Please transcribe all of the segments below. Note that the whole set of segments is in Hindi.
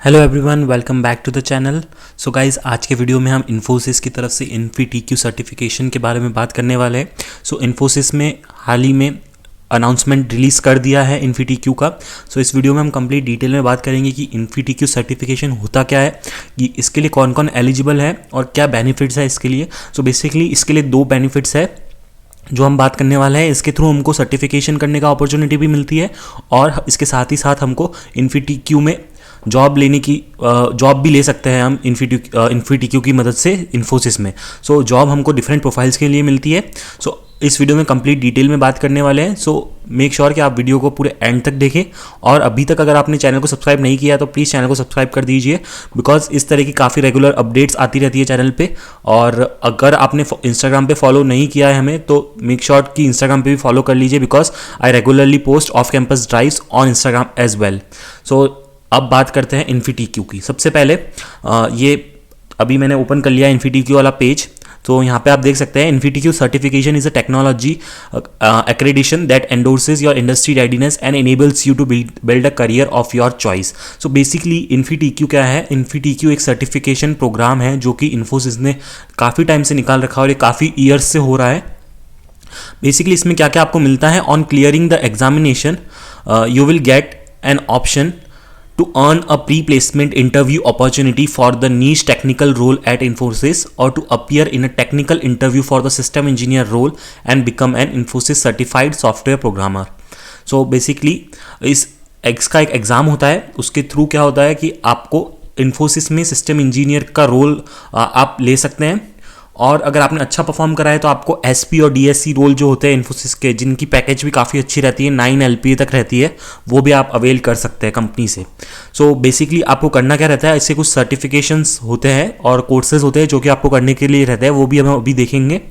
Hello everyone, welcome back to the channel. So guys, आज के वीडियो में हम इन्फोसिस की तरफ से InfyTQ सर्टिफिकेशन के बारे में बात करने वाले हैं। सो इन्फोसिस में हाल ही में अनाउंसमेंट रिलीज़ कर दिया है InfyTQ का। सो इस वीडियो में हम कंप्लीट डिटेल में बात करेंगे कि InfyTQ सर्टिफिकेशन होता क्या है, कि इसके लिए कौन कौन एलिजिबल है और क्या बेनिफिट्स है इसके लिए। सो बेसिकली इसके लिए दो बेनिफिट्स है जो हम बात करने वाले हैं। इसके थ्रू हमको सर्टिफिकेशन करने का अपॉर्चुनिटी भी मिलती है और इसके साथ ही साथ हमको InfyTQ में जॉब लेने की जॉब भी ले सकते हैं हम InfyTQ की मदद से इन्फोसिस में। सो जॉब हमको डिफरेंट प्रोफाइल्स के लिए मिलती है। सो इस वीडियो में कंप्लीट डिटेल में बात करने वाले हैं। सो मेक श्योर कि आप वीडियो को पूरे एंड तक देखें और अभी तक अगर आपने चैनल को सब्सक्राइब नहीं किया तो प्लीज़ चैनल को सब्सक्राइब कर दीजिए, बिकॉज इस तरह की काफ़ी रेगुलर अपडेट्स आती रहती है चैनल पे। और अगर आपने इंस्टाग्राम पे फॉलो नहीं किया है हमें तो मेक श्योर कि इंस्टाग्राम पे भी फॉलो कर लीजिए, because I regularly post off campus drives on Instagram as well. So अब बात करते हैं InfyTQ की। सबसे पहले ये अभी मैंने ओपन कर लिया InfyTQ वाला पेज। तो यहाँ पे आप देख सकते हैं InfyTQ certification is a technology accreditation that endorses your industry readiness and enables you to build a career of your choice। So basically InfyTQ क्या है? InfyTQ एक सर्टिफिकेशन प्रोग्राम है जो कि इन्फोसिस ने काफ़ी टाइम से निकाल रखा है और ये काफ़ी ईयर्स से हो रहा है। बेसिकली इसमें क्या क्या आपको मिलता है? On clearing the examination you will get an option to earn a pre-placement interview opportunity for the niche technical role at Infosys, or to appear in a technical interview for the system engineer role and become an Infosys certified software programmer। So basically इसका एक एग्ज़ाम होता है, उसके थ्रू क्या होता है कि आपको इन्फोसिस में सिस्टम इंजीनियर का रोल आप ले सकते हैं। और अगर आपने अच्छा परफॉर्म करा है तो आपको SP और DSC रोल जो होते हैं इन्फोसिस के, जिनकी पैकेज भी काफ़ी अच्छी रहती है, 9 LPA तक रहती है, वो भी आप अवेल कर सकते हैं कंपनी से। सो बेसिकली आपको करना क्या रहता है? इससे कुछ सर्टिफिकेशंस होते हैं और कोर्सेज होते हैं जो कि आपको करने के लिए रहते हैं, वो भी हम अभी देखेंगे।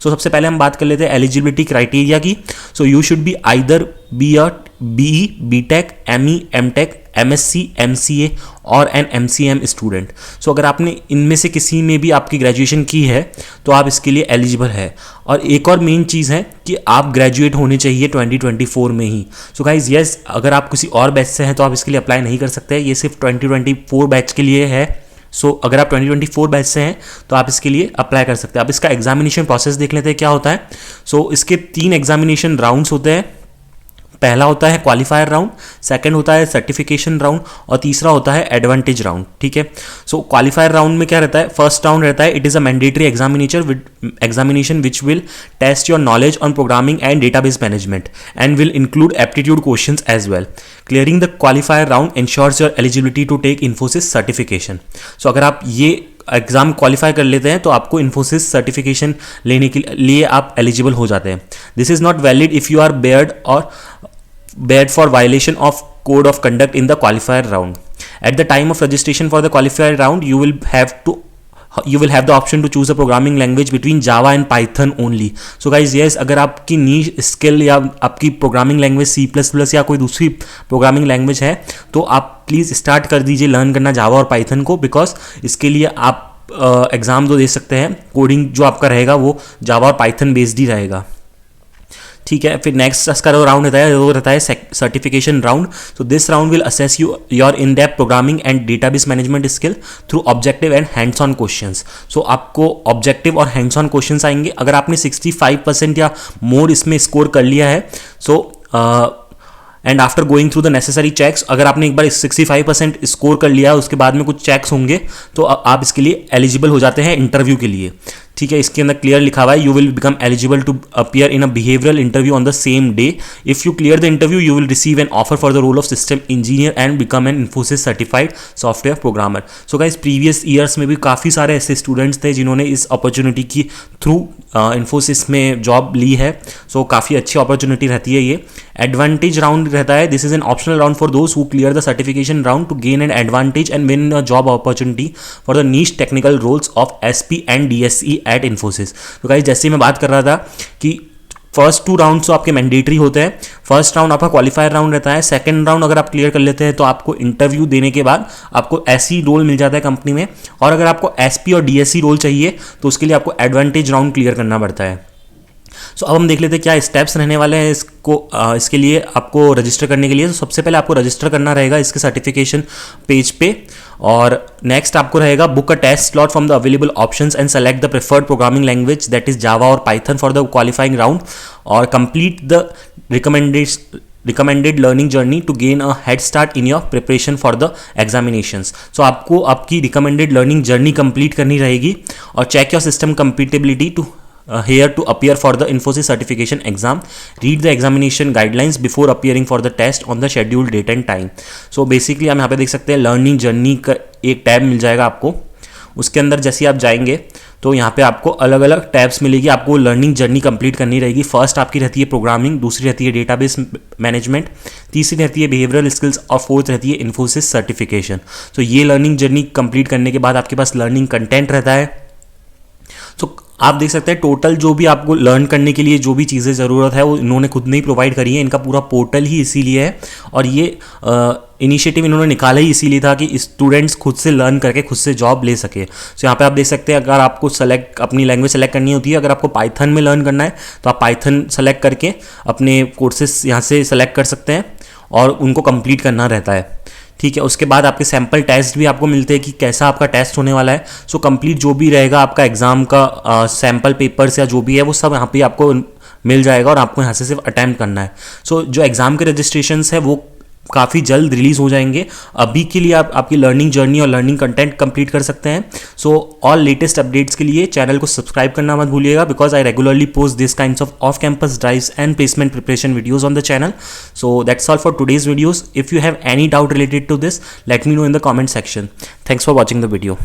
सो सबसे पहले हम बात कर लेते हैं एलिजिबिलिटी क्राइटेरिया की। So you should be either be a BE, BTech, ME, MTech, MSc, MCA और एन MCM स्टूडेंट। सो अगर आपने इनमें से किसी में भी आपकी ग्रेजुएशन की है तो आप इसके लिए एलिजिबल है। और एक और मेन चीज़ है कि आप ग्रेजुएट होने चाहिए 2024 में ही। सो गाइज यस, अगर आप किसी और बैच से हैं तो आप इसके लिए अप्लाई नहीं कर सकते, ये सिर्फ 2024 बैच के लिए है। सो अगर आप 2024 बैच से हैं तो आप इसके लिए अप्लाई कर सकते हैं। आप इसका एग्जामिनेशन प्रोसेस देख लेते हैं क्या होता है। सो इसके 3 एग्जामिनेशन राउंड्स होते हैं। पहला होता है क्वालिफायर राउंड, सेकंड होता है सर्टिफिकेशन राउंड और तीसरा होता है एडवांटेज राउंड। ठीक है। सो क्वालिफायर राउंड में क्या रहता है? फर्स्ट राउंड रहता है, it is a mandatory examination which will test your knowledge on programming and database management and will include aptitude questions as well. Clearing the qualifier round ensures your eligibility to take Infosys certification. So अगर आप ये एग्जाम क्वालिफाई कर लेते हैं तो आपको इन्फोसिस सर्टिफिकेशन लेने के लिए आप एलिजिबल हो जाते हैं। This is not valid if you are barred for violation of code of conduct in the qualifier round. At the time of registration for the qualifier round, you will have the option to choose a programming language between Java and Python only. So guys, yes, अगर आपकी niche skill या आपकी प्रोग्रामिंग लैंग्वेज C++ या कोई दूसरी प्रोग्रामिंग लैंग्वेज है तो आप प्लीज़ स्टार्ट कर दीजिए लर्न करना जावा और पाइथन को, बिकॉज इसके लिए आप एग्ज़ाम जो दे सकते हैं, कोडिंग जो आपका रहेगा वो जावा और पाइथन बेस्ड ही रहेगा। ठीक है। फिर नेक्स्ट इसका राउंड रहता है certification round. So this round will assess your in depth programming and database management skill through objective and hands on questions. So आपको ऑब्जेक्टिव और हैंड्स ऑन क्वेश्चंस आएंगे। अगर आपने 65% या मोर इसमें स्कोर कर लिया है, so and after going through the necessary checks, अगर आपने एक बार 65% स्कोर कर लिया है उसके बाद में कुछ चेक्स होंगे तो आप इसके लिए एलिजिबल हो जाते हैं इंटरव्यू के लिए। ठीक है। इसके अंदर क्लियर लिखा हुआ है, you will become eligible to appear in a behavioural interview on the same day. If you clear the interview you will receive an offer for the role of system engineer and become an Infosys certified software programmer. So guys, previous years में भी काफ़ी सारे ऐसे स्टूडेंट्स थे जिन्होंने इस अपॉर्चुनिटी की थ्रू इन्फोसिस में जॉब ली है। सो काफ़ी अच्छी अपॉर्चुनिटी रहती है ये। एडवांटेज राउंड रहता है, this is an optional round for those who clear the certification round to gain an advantage and win a job opportunity for the niche technical roles of SP and DSE at Infosys. तो गाइस, जैसे मैं बात कर रहा था कि फर्स्ट 2 राउंड तो आपके मैंडेटरी होते हैं। फर्स्ट राउंड आपका क्वालिफायर राउंड रहता है। सेकंड राउंड अगर आप क्लियर कर लेते हैं तो आपको इंटरव्यू देने के बाद आपको SE रोल मिल जाता है कंपनी में। और अगर आपको SP और DSE रोल चाहिए तो उसके लिए आपको एडवांटेज राउंड क्लियर करना पड़ता है। सो अब हम देख लेते हैं क्या स्टेप्स रहने वाले हैं इसके लिए आपको रजिस्टर करने के लिए। तो सबसे पहले आपको रजिस्टर करना रहेगा इसके सर्टिफिकेशन पेज पे। और नेक्स्ट आपको रहेगा book a test slot from the available options and select the preferred programming language that is Java और Python for the qualifying round, और complete the recommended learning journey to gain a head start in your preparation for the examinations. So आपको आपकी recommended learning journey complete करनी रहेगी और check your system compatibility to here to appear for the Infosys certification exam. Read the examination guidelines before appearing for the test on the scheduled date and time. So basically हम यहाँ पे देख सकते हैं learning journey का एक टैब मिल जाएगा आपको, उसके अंदर जैसे आप जाएंगे तो यहाँ पे आपको अलग अलग टैब्स मिलेगी, आपको लर्निंग जर्नी कंप्लीट करनी रहेगी। फर्स्ट आपकी रहती है प्रोग्रामिंग, दूसरी रहती है डेटाबेस मैनेजमेंट, तीसरी रहती है बिहेवियरल स्किल्स और फोर्थ रहती है इन्फोसिस सर्टिफिकेशन। तो ये लर्निंग जर्नी कंप्लीट करने के बाद आपके पास लर्निंग कंटेंट रहता है। तो आप देख सकते हैं टोटल जो भी आपको लर्न करने के लिए जो भी चीज़ें ज़रूरत है वो इन्होंने खुद ने ही प्रोवाइड करी है। इनका पूरा पोर्टल ही इसीलिए है और ये इनिशिएटिव इन्होंने निकाला ही इसीलिए था कि स्टूडेंट्स खुद से लर्न करके खुद से जॉब ले सके। तो यहाँ पे आप देख सकते हैं अगर आपको अपनी लैंग्वेज सेलेक्ट करनी होती है, अगर आपको पाइथन में लर्न करना है तो आप पाइथन सेलेक्ट करके अपने कोर्सेस यहाँ से सेलेक्ट कर सकते हैं और उनको कंप्लीट करना रहता है। ठीक है, उसके बाद आपके सैम्पल टेस्ट भी आपको मिलते हैं कि कैसा आपका टेस्ट होने वाला है। सो कंप्लीट जो भी रहेगा आपका एग्जाम का सैम्पल पेपर्स या जो भी है वो सब यहाँ पे आपको मिल जाएगा और आपको यहाँ से सिर्फ अटैम्प्ट करना है। सो जो एग्जाम के रजिस्ट्रेशंस है वो काफ़ी जल्द रिलीज हो जाएंगे। अभी के लिए आप आपकी लर्निंग जर्नी और लर्निंग कंटेंट कंप्लीट कर सकते हैं। सो ऑल लेटेस्ट अपडेट्स के लिए चैनल को सब्सक्राइब करना मत भूलिएगा, because I regularly post this kinds of campus drives and placement preparation videos on the channel. So that's all for today's videos. If you have any doubt related to this, let me know in the comment section. Thanks for watching the video.